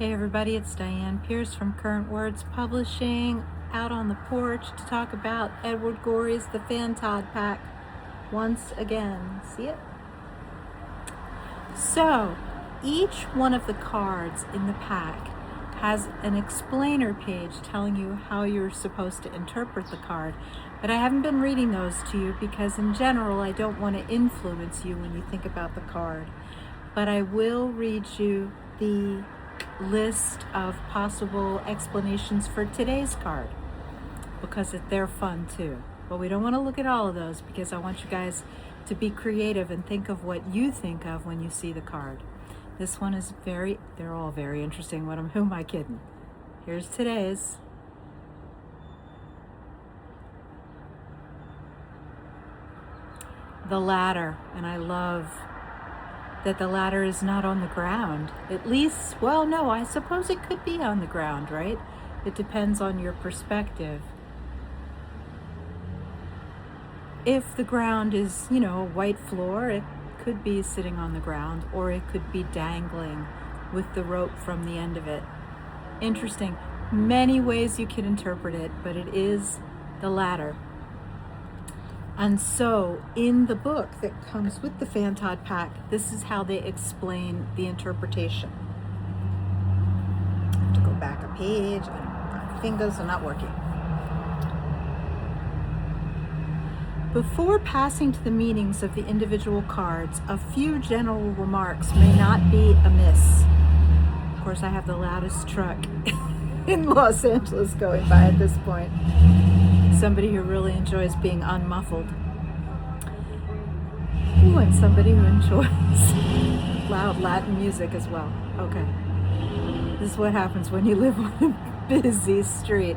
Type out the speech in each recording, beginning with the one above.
Hey everybody, it's Diane Pierce from Current Words Publishing, out on the porch to talk about Edward Gorey's The Fantod Pack once again. See it? So, each one of the cards in the pack has an explainer page telling you how you're supposed to interpret the card. But I haven't been reading those to you because in general I don't want to influence you when you think about the card. But I will read you the list of possible explanations for today's card because they're fun too. But we don't want to look at all of those because I want you guys to be creative and think of what you think of when you see the card. This one is they're all very interesting. Who am I kidding? Here's today's. The ladder, and I love that the ladder is not on the ground. At least, well, no, I suppose it could be on the ground, right? It depends on your perspective. If the ground is, a white floor, it could be sitting on the ground, or it could be dangling with the rope from the end of it. Interesting. Many ways you can interpret it, but it is the ladder. And so in the book that comes with the Fantod pack, this is how they explain the interpretation. I have to go back a page, and my fingers are not working. Before passing to the meanings of the individual cards, a few general remarks may not be amiss. Of course, I have the loudest truck in Los Angeles going by at this point. Somebody who really enjoys being unmuffled. Ooh, and somebody who enjoys loud Latin music as well. Okay. This is what happens when you live on a busy street.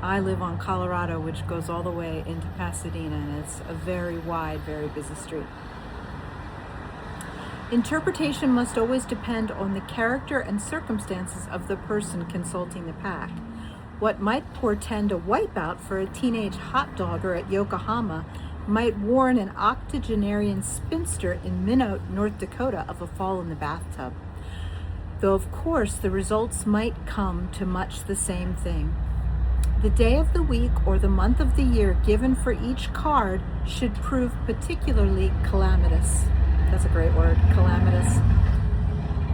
I live on Colorado, which goes all the way into Pasadena, and it's a very wide, very busy street. Interpretation must always depend on the character and circumstances of the person consulting the pack. What might portend a wipeout for a teenage hot dogger at Yokohama might warn an octogenarian spinster in Minot, North Dakota of a fall in the bathtub. Though of course the results might come to much the same thing. The day of the week or the month of the year given for each card should prove particularly calamitous. That's a great word, calamitous.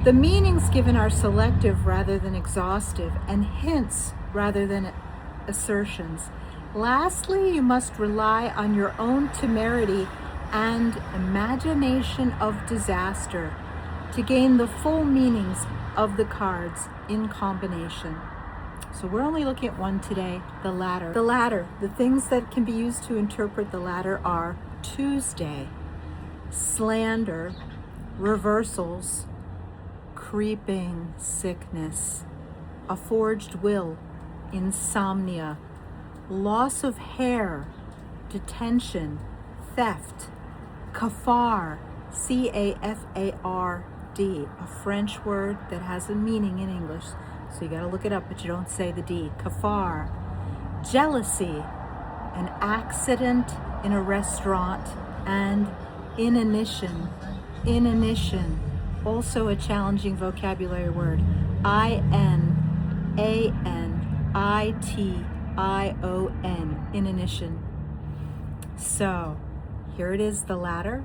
The meanings given are selective rather than exhaustive, and hints rather than assertions. Lastly, you must rely on your own temerity and imagination of disaster to gain the full meanings of the cards in combination. So we're only looking at one today, the ladder. The ladder, the things that can be used to interpret the ladder are Tuesday, slander, reversals, creeping sickness, a forged will, insomnia, loss of hair, detention, theft, cafard, C-A-F-A-R-D, a French word that has a meaning in English, so you got to look it up, but you don't say the D. Cafard, jealousy, an accident in a restaurant, and inanition. Inanition, also a challenging vocabulary word. I-N-A-N-I-T-I-O-N, inanition. So, here it is, the ladder.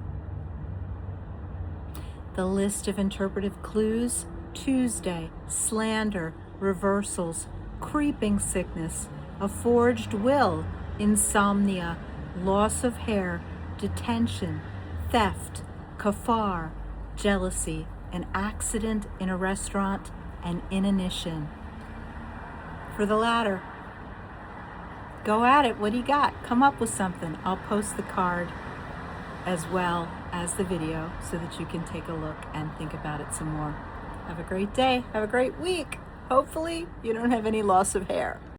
The list of interpretive clues: Tuesday, slander, reversals, creeping sickness, a forged will, insomnia, loss of hair, detention, theft, cafard, jealousy, an accident in a restaurant, and inanition. For the ladder, go at it. What do you got? Come up with something. I'll post the card as well as the video so that you can take a look and think about it some more. Have a great day. Have a great week. Hopefully you don't have any loss of hair.